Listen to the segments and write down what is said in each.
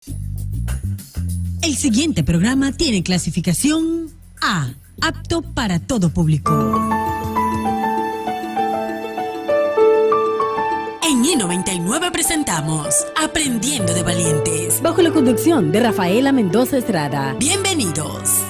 El siguiente programa tiene clasificación A, apto para todo público. En E99 presentamos Aprendiendo de Valientes, bajo la conducción de Rafaela Mendoza Estrada. Bienvenidos.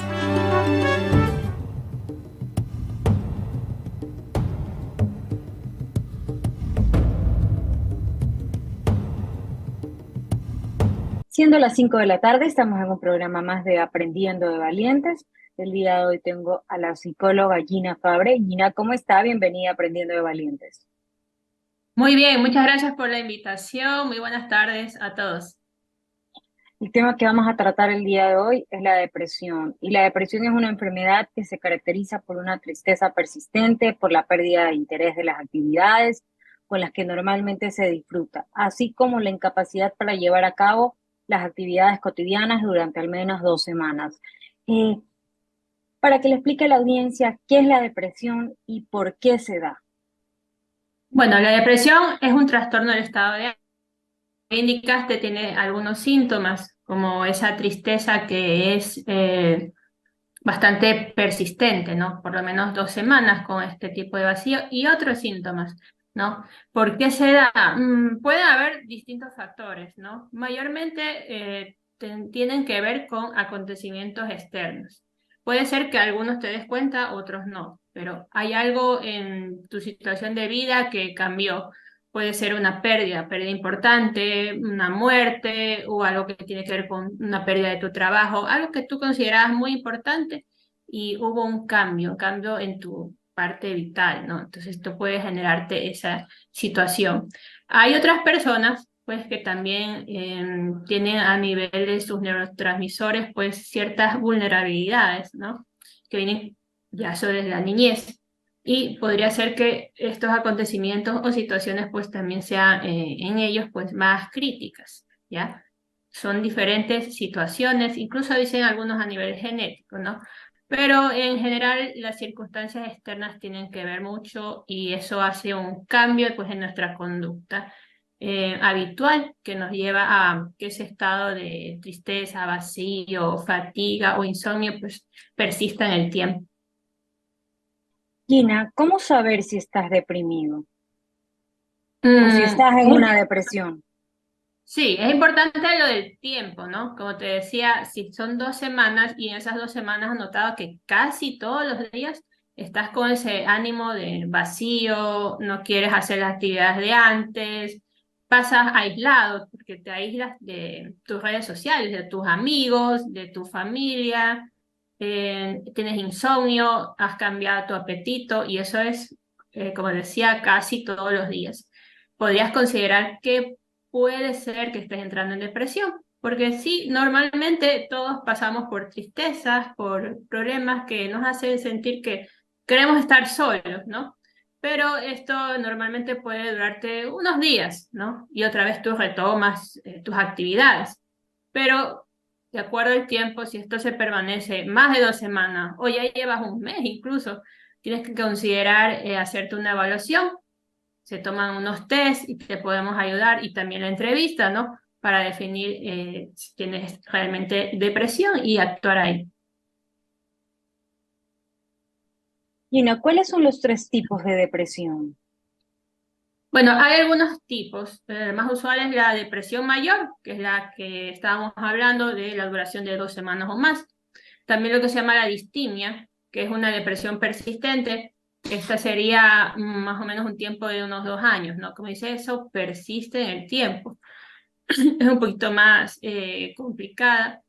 Siendo las 5 de la tarde, estamos en un programa más de Aprendiendo de Valientes. El día de hoy tengo a la psicóloga Gina Fabre. Gina, ¿cómo está? Bienvenida a Aprendiendo de Valientes. Muy bien, muchas gracias por la invitación. Muy buenas tardes a todos. El tema que vamos a tratar el día de hoy es la depresión. Y la depresión es una enfermedad que se caracteriza por una tristeza persistente, por la pérdida de interés de las actividades con las que normalmente se disfruta, así como la incapacidad para llevar a cabo las actividades cotidianas durante al menos 2 semanas. Para que le explique a la audiencia qué es la depresión y por qué se da. Bueno, la depresión es un trastorno del estado de ánimo. Indicaste, tiene algunos síntomas, como esa tristeza que es bastante persistente, ¿no? Por lo menos 2 semanas con este tipo de vacío y otros síntomas, ¿no? ¿Por qué se da? Puede haber distintos factores, ¿no? Mayormente tienen que ver con acontecimientos externos. Puede ser que algunos te des cuenta, otros no, pero hay algo en tu situación de vida que cambió. Puede ser una pérdida importante, una muerte o algo que tiene que ver con una pérdida de tu trabajo, algo que tú considerabas muy importante y hubo un cambio en tu parte vital, ¿no? Entonces esto puede generarte esa situación. Hay otras personas, pues, que también tienen a nivel de sus neurotransmisores, pues, ciertas vulnerabilidades, ¿no? Que vienen ya eso desde la niñez. Y podría ser que estos acontecimientos o situaciones pues también sean en ellos pues más críticas, ¿ya? Son diferentes situaciones, incluso dicen algunos a nivel genético, ¿no? Pero en general las circunstancias externas tienen que ver mucho y eso hace un cambio pues en nuestra conducta habitual que nos lleva a que ese estado de tristeza, vacío, fatiga o insomnio pues persista en el tiempo. Gina, ¿cómo saber si estás deprimido o si Mm, estás en una depresión? Sí, es importante lo del tiempo, ¿no? Como te decía, si son 2 semanas y en esas 2 semanas has notado que casi todos los días estás con ese ánimo de vacío, no quieres hacer las actividades de antes, pasas aislado porque te aíslas de tus redes sociales, de tus amigos, de tu familia, tienes insomnio, has cambiado tu apetito y eso es, como decía, casi todos los días. Podrías considerar que puede ser que estés entrando en depresión, porque sí, normalmente todos pasamos por tristezas, por problemas que nos hacen sentir que queremos estar solos, ¿no? Pero esto normalmente puede durarte unos días, ¿no? Y otra vez tú retomas tus actividades. Pero de acuerdo al tiempo, si esto se permanece más de 2 semanas o ya llevas un mes incluso, tienes que considerar hacerte una evaluación. Se toman unos test y te podemos ayudar y también la entrevista, ¿no? Para definir si tienes realmente depresión y actuar ahí. Gina, ¿cuáles son los 3 tipos de depresión? Bueno, hay algunos tipos. El más usual es la depresión mayor, que es la que estábamos hablando de la duración de 2 semanas o más. También lo que se llama la distimia, que es una depresión persistente. Esta sería más o menos un tiempo de unos 2 años, ¿no? Como dice eso, persiste en el tiempo. Es un poquito más complicada.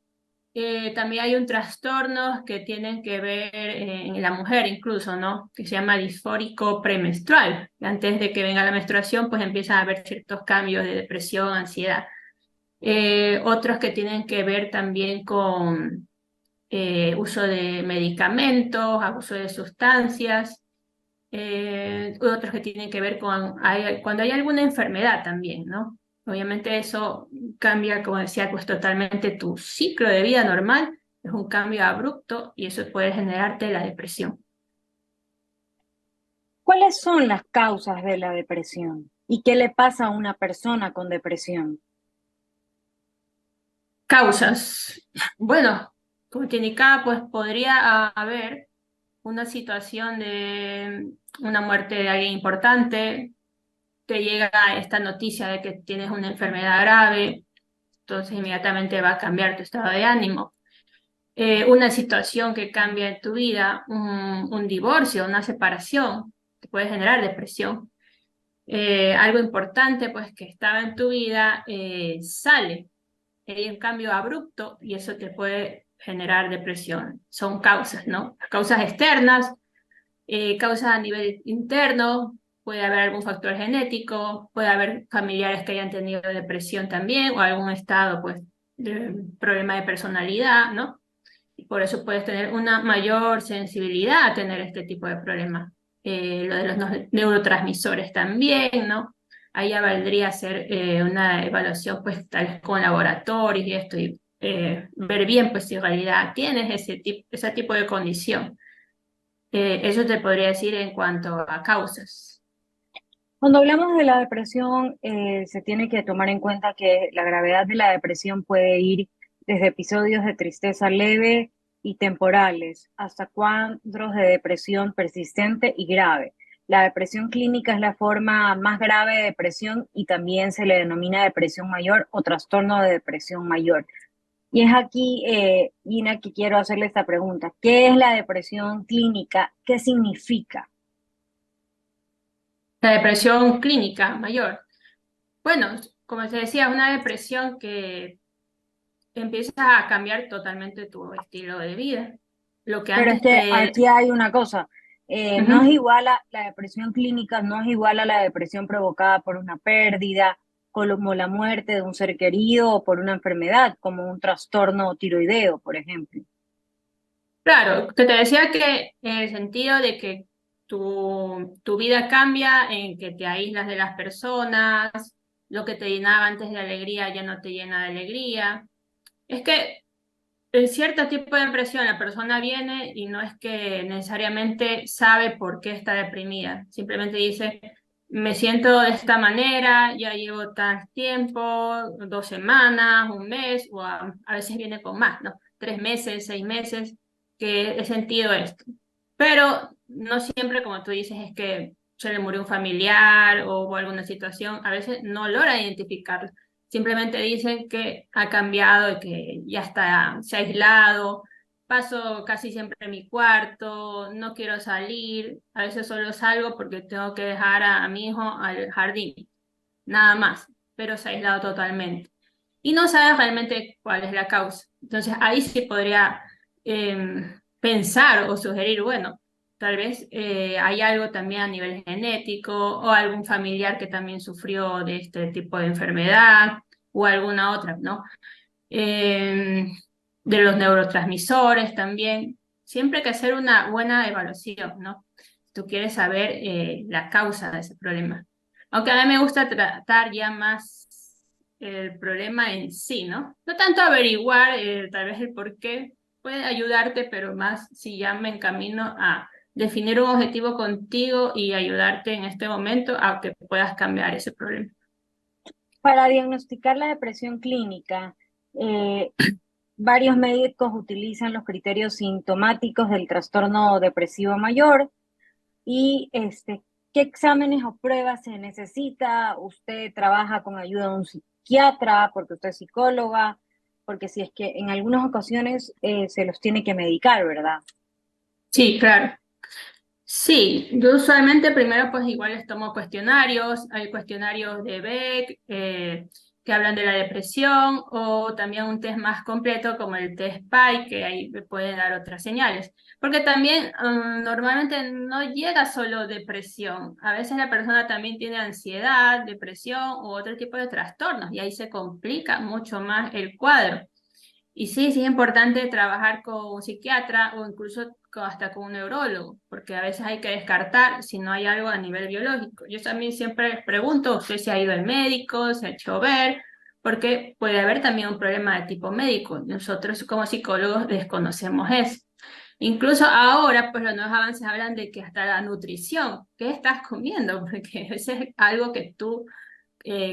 También hay un trastorno que tienen que ver en la mujer incluso, ¿no? Que se llama disfórico premenstrual. Antes de que venga la menstruación, pues empiezan a haber ciertos cambios de depresión, ansiedad. Otros que tienen que ver también con uso de medicamentos, abuso de sustancias. Otros que tienen que ver con cuando hay alguna enfermedad también, ¿no? Obviamente eso cambia, como decía, pues totalmente tu ciclo de vida normal, es un cambio abrupto y eso puede generarte la depresión. ¿Cuáles son las causas de la depresión? ¿Y qué le pasa a una persona con depresión? Causas. Bueno, como te indicaba, pues podría haber una situación de una muerte de alguien importante, te llega esta noticia de que tienes una enfermedad grave, entonces inmediatamente va a cambiar tu estado de ánimo. Una situación que cambia en tu vida, un divorcio, una separación, te puede generar depresión. Algo importante, pues, que estaba en tu vida, sale. Hay un cambio abrupto y eso te puede generar depresión. Son causas, ¿no? Causas externas, causas a nivel interno, puede haber algún factor genético, puede haber familiares que hayan tenido depresión también o algún estado, pues, de problema de personalidad, ¿no? Y por eso puedes tener una mayor sensibilidad a tener este tipo de problemas. Lo de los neurotransmisores también, ¿no? Ahí ya valdría hacer una evaluación, pues, tal vez con laboratorios y esto, y ver bien, pues, si en realidad tienes ese tipo de condición. Eso te podría decir en cuanto a causas. Cuando hablamos de la depresión, se tiene que tomar en cuenta que la gravedad de la depresión puede ir desde episodios de tristeza leve y temporales hasta cuadros de depresión persistente y grave. La depresión clínica es la forma más grave de depresión y también se le denomina depresión mayor o trastorno de depresión mayor. Y es aquí, Gina, que quiero hacerle esta pregunta. ¿Qué es la depresión clínica? ¿Qué significa? La depresión clínica mayor. Bueno, como te decía, una depresión que empieza a cambiar totalmente tu estilo de vida. Lo que Pero es antes que te... aquí hay una cosa, no es Ujú. igual a la depresión clínica, no es igual a la depresión provocada por una pérdida, como la muerte de un ser querido o por una enfermedad, como un trastorno tiroideo, por ejemplo. Claro, que te decía que en el sentido de que tu vida cambia, en que te aíslas de las personas, lo que te llenaba antes de alegría ya no te llena de alegría. Es que en cierto tipo de depresión la persona viene y no es que necesariamente sabe por qué está deprimida, simplemente dice, me siento de esta manera, ya llevo tal tiempo, 2 semanas, un mes, o a veces viene con más, ¿no? 3 meses, 6 meses, que he sentido esto. Pero no siempre, como tú dices, es que se le murió un familiar o hubo alguna situación, a veces no logra identificarlo. Simplemente dicen que ha cambiado y que ya está, se ha aislado, paso casi siempre en mi cuarto, no quiero salir, a veces solo salgo porque tengo que dejar a mi hijo al jardín, nada más, pero se ha aislado totalmente. Y no sabes realmente cuál es la causa. Entonces ahí sí podría pensar o sugerir, bueno, tal vez hay algo también a nivel genético o algún familiar que también sufrió de este tipo de enfermedad o alguna otra, ¿no? Eh, de los neurotransmisores también. Siempre hay que hacer una buena evaluación, ¿no? Si tú quieres saber la causa de ese problema. Aunque a mí me gusta tratar ya más el problema en sí, ¿no? No tanto averiguar tal vez el por qué puede ayudarte, pero más si ya me encamino a definir un objetivo contigo y ayudarte en este momento a que puedas cambiar ese problema. Para diagnosticar la depresión clínica, eh, varios médicos utilizan los criterios sintomáticos del trastorno depresivo mayor y ¿qué exámenes o pruebas se necesita? ¿Usted trabaja con ayuda de un psiquiatra porque usted es psicóloga? Porque si es que en algunas ocasiones se los tiene que medicar, ¿verdad? Sí, claro. Sí, yo usualmente primero pues igual les tomo cuestionarios, hay cuestionarios de Beck que hablan de la depresión o también un test más completo como el test PAI que ahí me pueden dar otras señales, porque también normalmente no llega solo depresión, a veces la persona también tiene ansiedad, depresión u otro tipo de trastornos y ahí se complica mucho más el cuadro. Y sí, sí es importante trabajar con un psiquiatra o incluso hasta con un neurólogo, porque a veces hay que descartar si no hay algo a nivel biológico. Yo también siempre pregunto, ¿usted se ha ido al médico, se ha hecho ver? Porque puede haber también un problema de tipo médico. Nosotros como psicólogos desconocemos eso. Incluso ahora, pues los nuevos avances hablan de que hasta la nutrición, ¿qué estás comiendo? Porque eso es algo que tú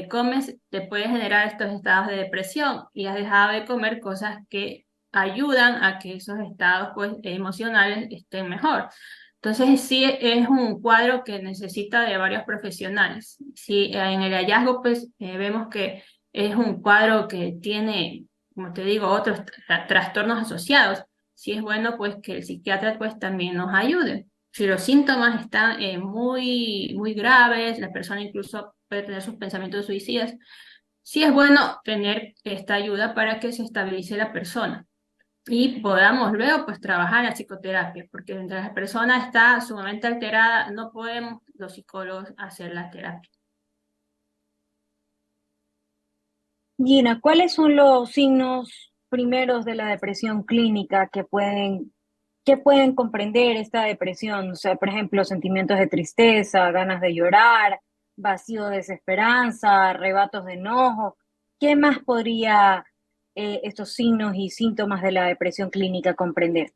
comes te puede generar estos estados de depresión y has dejado de comer cosas que ayudan a que esos estados pues, emocionales estén mejor. Entonces sí es un cuadro que necesita de varios profesionales. Sí, en el hallazgo pues vemos que es un cuadro que tiene, como te digo, otros trastornos asociados. Sí es bueno pues que el psiquiatra pues también nos ayude. Si los síntomas están muy graves, la persona incluso puede tener sus pensamientos suicidas, sí es bueno tener esta ayuda para que se estabilice la persona y podamos luego pues trabajar la psicoterapia, porque mientras la persona está sumamente alterada, no podemos los psicólogos hacer la terapia. Gina, ¿cuáles son los signos primeros de la depresión clínica que pueden comprender esta depresión? O sea, por ejemplo, sentimientos de tristeza, ganas de llorar, vacío de desesperanza, arrebatos de enojo. ¿Qué más podría estos signos y síntomas de la depresión clínica comprender?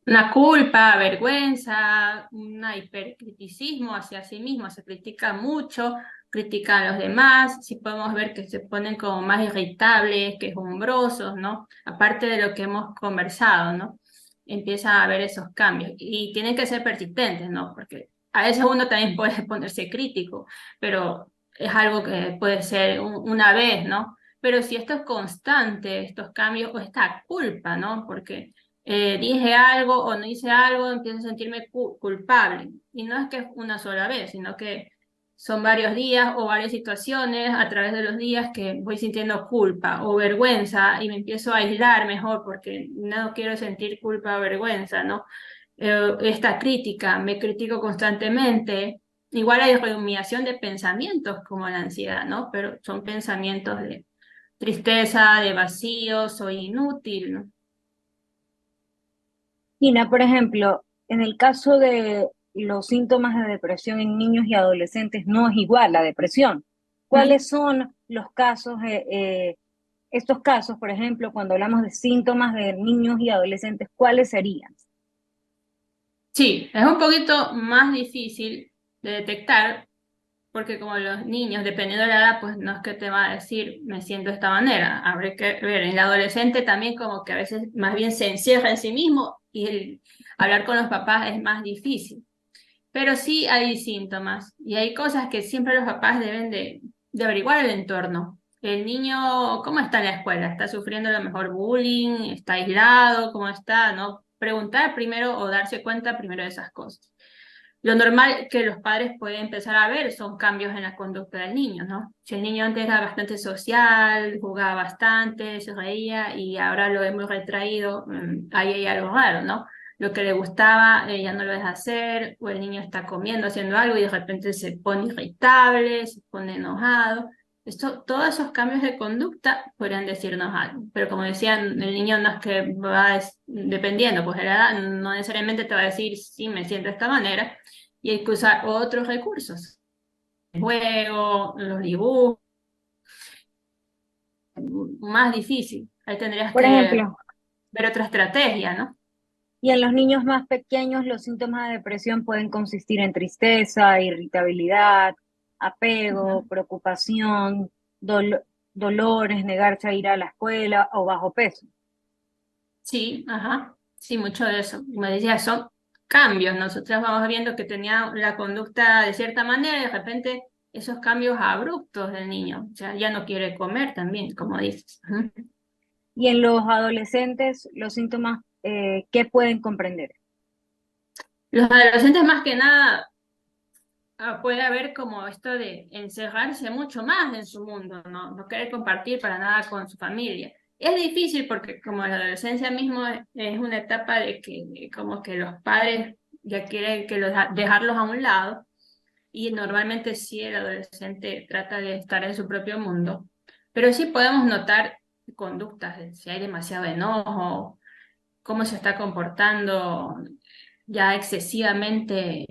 Una culpa, vergüenza, un hipercriticismo hacia sí mismo, se critica mucho, critica a los demás, sí podemos ver que se ponen como más irritables, quejumbrosos, ¿no? Aparte de lo que hemos conversado, ¿no? Empieza a haber esos cambios y tienen que ser persistentes, ¿no? Porque a veces uno también puede ponerse crítico, pero es algo que puede ser una vez, ¿no? Pero si esto es constante, estos cambios o esta culpa, ¿no? Porque dije algo o no hice algo, empiezo a sentirme culpable. Y no es que es una sola vez, sino que son varios días o varias situaciones a través de los días que voy sintiendo culpa o vergüenza y me empiezo a aislar mejor porque no quiero sentir culpa o vergüenza, ¿no? Esta crítica, me critico constantemente. Igual hay rumiación de pensamientos como la ansiedad, ¿no? Pero son pensamientos de tristeza, de vacío, soy inútil, ¿no? Gina, por ejemplo, en el caso de los síntomas de depresión en niños y adolescentes no es igual la depresión. ¿Cuáles son los casos, estos casos, por ejemplo, cuando hablamos de síntomas de niños y adolescentes, cuáles serían? Sí, es un poquito más difícil de detectar porque como los niños, dependiendo de la edad, pues no es que te va a decir, me siento de esta manera. Habrá que ver, en el adolescente también como que a veces más bien se encierra en sí mismo y el hablar con los papás es más difícil. Pero sí hay síntomas y hay cosas que siempre los papás deben de averiguar el entorno. El niño, ¿cómo está en la escuela? ¿Está sufriendo a lo mejor bullying? ¿Está aislado? ¿Cómo está? ¿No? Preguntar primero o darse cuenta primero de esas cosas. Lo normal que los padres pueden empezar a ver son cambios en la conducta del niño, ¿no? Si el niño antes era bastante social, jugaba bastante, se reía y ahora lo hemos retraído, ahí hay algo raro, ¿no? Lo que le gustaba ya no lo deja hacer, o el niño está comiendo, haciendo algo y de repente se pone irritable, se pone enojado. Todos esos cambios de conducta podrían decirnos algo, pero como decían, el niño no es que va dependiendo, pues de la edad no necesariamente te va a decir sí, me siento de esta manera, y hay que usar otros recursos, el juego, los dibujos, más difícil, ahí tendrías Por que ejemplo, ver otra estrategia, ¿no? y en los niños más pequeños, los síntomas de depresión pueden consistir en tristeza, irritabilidad, apego, Ujú. preocupación, dolores, negarse a ir a la escuela o bajo peso. Sí, ajá, sí, mucho de eso. Como decía, son cambios. Nosotros vamos viendo que tenía la conducta de cierta manera y de repente esos cambios abruptos del niño, o sea, ya no quiere comer también, como dices. Ujú. Y en los adolescentes, los síntomas, ¿qué pueden comprender? Los adolescentes más que nada puede haber como esto de encerrarse mucho más en su mundo, ¿no? No querer compartir para nada con su familia. Es difícil porque como la adolescencia mismo es una etapa de que como que los padres ya quieren que dejarlos a un lado y normalmente sí el adolescente trata de estar en su propio mundo, pero sí podemos notar conductas, si hay demasiado enojo, cómo se está comportando ya excesivamente,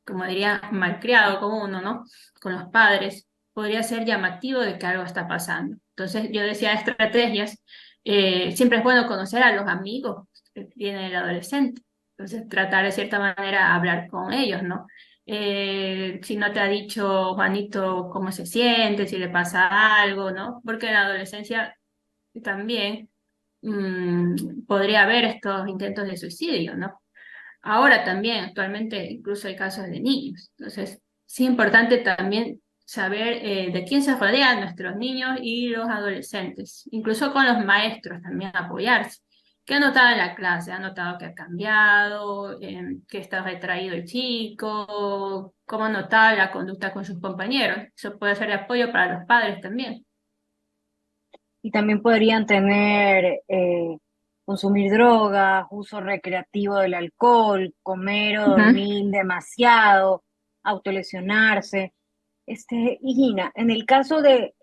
como diría, malcriado como uno, ¿no? Con los padres, podría ser llamativo de que algo está pasando. Entonces, yo decía estrategias, siempre es bueno conocer a los amigos que tiene el adolescente. Entonces, tratar de cierta manera hablar con ellos, ¿no? si no te ha dicho Juanito cómo se siente, si le pasa algo, ¿no? Porque en la adolescencia también podría haber estos intentos de suicidio, ¿no? Ahora también, actualmente, incluso hay casos de niños. Entonces, sí es importante también saber de quién se rodean nuestros niños y los adolescentes, incluso con los maestros también apoyarse. ¿Qué ha notado en la clase? ¿Ha notado que ha cambiado? ¿Que está retraído el chico? ¿Cómo ha notado la conducta con sus compañeros? Eso puede ser de apoyo para los padres también. Y también podrían tener, consumir drogas, uso recreativo del alcohol, comer o Ujú. dormir demasiado, autolesionarse. Y Gina, en el caso de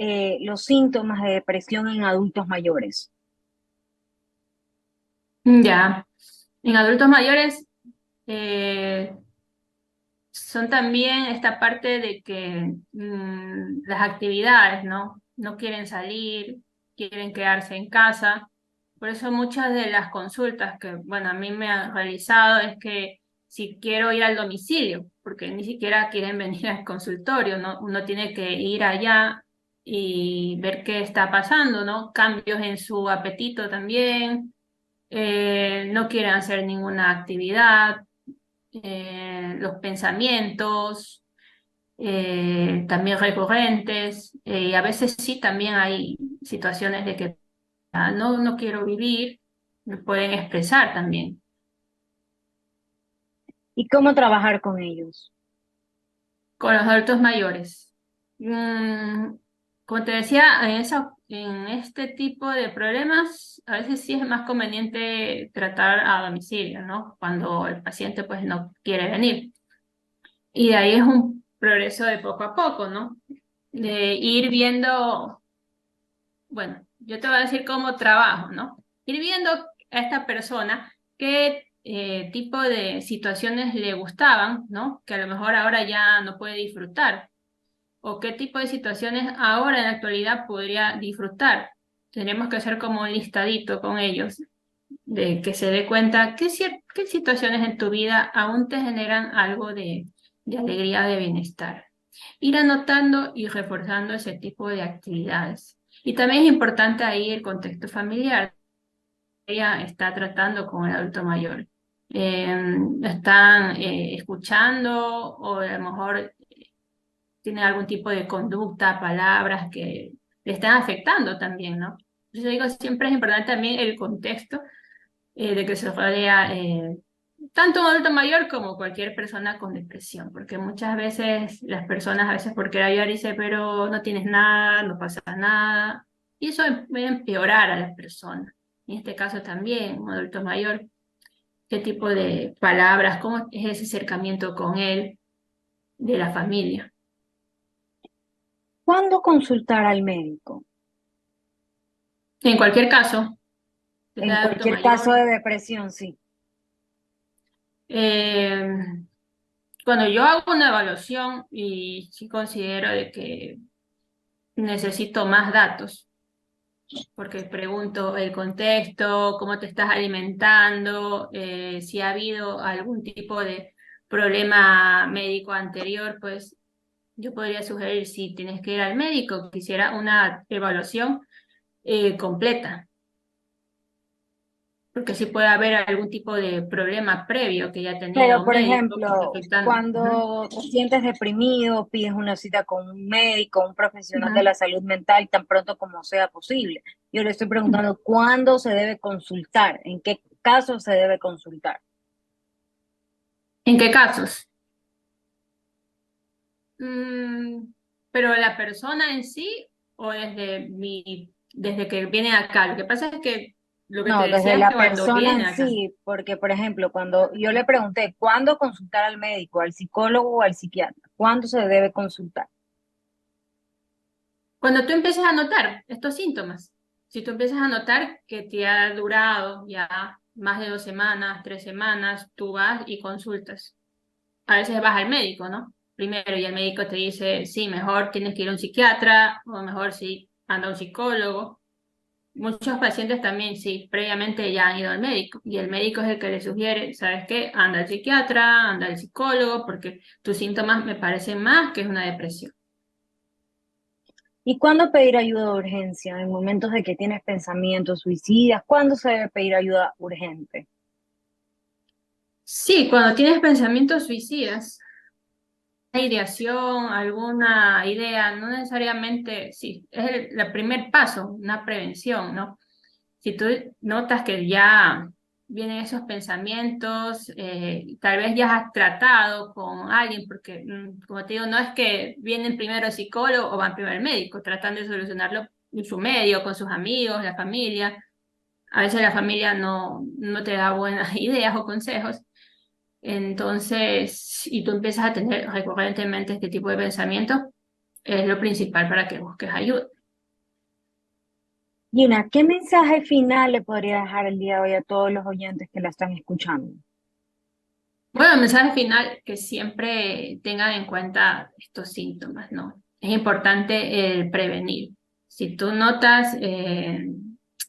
los síntomas de depresión en adultos mayores, Ya. En adultos mayores, eh, son también esta parte de que las actividades, ¿no? No quieren salir, quieren quedarse en casa. Por eso muchas de las consultas que, bueno, a mí me han realizado es que si quiero ir al domicilio, porque ni siquiera quieren venir al consultorio, ¿no? Uno tiene que ir allá y ver qué está pasando, ¿no? Cambios en su apetito también, no quieren hacer ninguna actividad, los pensamientos también recurrentes, y a veces sí también hay situaciones de que no quiero vivir, me pueden expresar también. ¿y cómo trabajar con ellos? Con los adultos mayores. Como te decía, en este tipo de problemas, a veces sí es más conveniente tratar a domicilio, ¿no? Cuando el paciente pues no quiere venir. Y de ahí es un progreso de poco a poco, ¿no? De ir viendo, bueno, yo te voy a decir cómo trabajo, ¿no? Ir viendo a esta persona qué tipo de situaciones le gustaban, ¿no? Que a lo mejor ahora ya no puede disfrutar, o qué tipo de situaciones ahora en la actualidad podría disfrutar. Tenemos que hacer como un listadito con ellos, de que se dé cuenta qué situaciones en tu vida aún te generan algo de alegría, de bienestar. Ir anotando y reforzando ese tipo de actividades. Y también es importante ahí el contexto familiar. Ella está tratando con el adulto mayor. Lo están escuchando o a lo mejor tiene algún tipo de conducta, palabras que le están afectando también, ¿no? Yo digo, siempre es importante también el contexto de que se rodea tanto un adulto mayor como cualquier persona con depresión, porque muchas veces las personas a veces por querer ayudar dicen, pero no tienes nada, no pasa nada, y eso puede empeorar a la persona. En este caso también, un adulto mayor, qué tipo de palabras, cómo es ese acercamiento con él, de la familia. ¿Cuándo consultar al médico? En cualquier caso, desde En adulto cualquier caso mayor, de depresión, sí. eh, cuando yo hago una evaluación y sí considero de que necesito más datos, porque pregunto el contexto, cómo te estás alimentando, si ha habido algún tipo de problema médico anterior, pues yo podría sugerir si tienes que ir al médico, quisiera una evaluación completa, porque sí puede haber algún tipo de problema previo que haya Pero, tenido por médico que esté ejemplo, afectando. Ujú, cuando te sientes deprimido, pides una cita con un médico, un profesional de ujú. la salud mental, tan pronto como sea posible. Yo le estoy preguntando cuándo se debe consultar, en qué caso se debe consultar. ¿En qué casos? Mm, pero la persona en sí o desde que viene acá. Lo que pasa es que lo que te No, desde decía es la que cuando persona viene en acá, sí, porque, por ejemplo, cuando yo le pregunté cuándo consultar al médico, al psicólogo o al psiquiatra, ¿cuándo se debe consultar? cuando tú empieces a notar estos síntomas, si tú empiezas a notar que te ha durado ya más de 2 semanas, 3 semanas, tú vas y consultas. A veces vas al médico, ¿no? Primero, y el médico te dice, sí, mejor tienes que ir a un psiquiatra, o mejor sí, anda a un psicólogo. muchos pacientes también, sí, previamente ya han ido al médico y el médico es el que le sugiere, ¿sabes qué? Anda al psiquiatra, anda al psicólogo, porque tus síntomas me parecen más que es una depresión. ¿Y cuándo pedir ayuda de urgencia? En momentos de que tienes pensamientos suicidas, ¿cuándo se debe pedir ayuda urgente? Sí, cuando tienes pensamientos suicidas, una ideación, alguna idea, no necesariamente, sí, es el primer paso, una prevención, ¿no? Si tú notas que ya vienen esos pensamientos, tal vez ya has tratado con alguien, porque como te digo, no es que vienen primero al psicólogo o van primero al médico, tratan de solucionarlo en su medio, con sus amigos, la familia. A veces la familia no te da buenas ideas o consejos. Entonces, y tú empiezas a tener recurrentemente este tipo de pensamientos, es lo principal para que busques ayuda. Gina, ¿qué mensaje final le podría dejar el día de hoy a todos los oyentes que la están escuchando? Bueno, el mensaje final, que siempre tengan en cuenta estos síntomas, ¿no? Es importante el prevenir. Si tú notas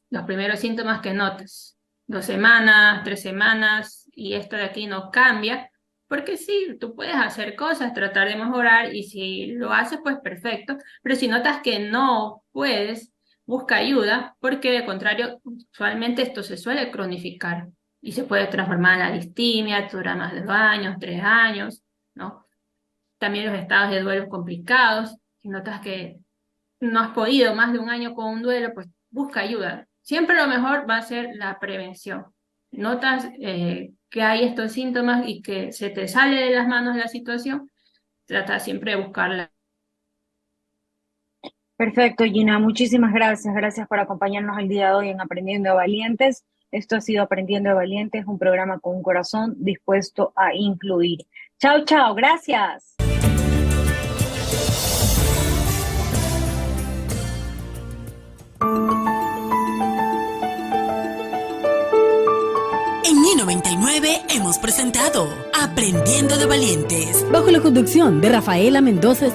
los primeros síntomas que notas, 2 semanas, 3 semanas, y esto de aquí no cambia, porque sí, tú puedes hacer cosas, tratar de mejorar, y si lo haces, pues perfecto, pero si notas que no puedes, busca ayuda, porque de contrario, usualmente esto se suele cronificar y se puede transformar en la distimia, dura más de 2 años, 3 años, ¿no? También los estados de duelo complicados. Si notas que no has podido más de 1 año con un duelo, pues busca ayuda. Siempre lo mejor va a ser la prevención. Notas que hay estos síntomas y que se te sale de las manos la situación, trata siempre de buscarla. Perfecto, Gina, muchísimas gracias. Gracias por acompañarnos el día de hoy en Aprendiendo de Valientes. Esto ha sido Aprendiendo de Valientes, un programa con un corazón dispuesto a incluir. Chao, chao, gracias. En I99 hemos presentado Aprendiendo de Valientes. Bajo la conducción de Rafaela Mendoza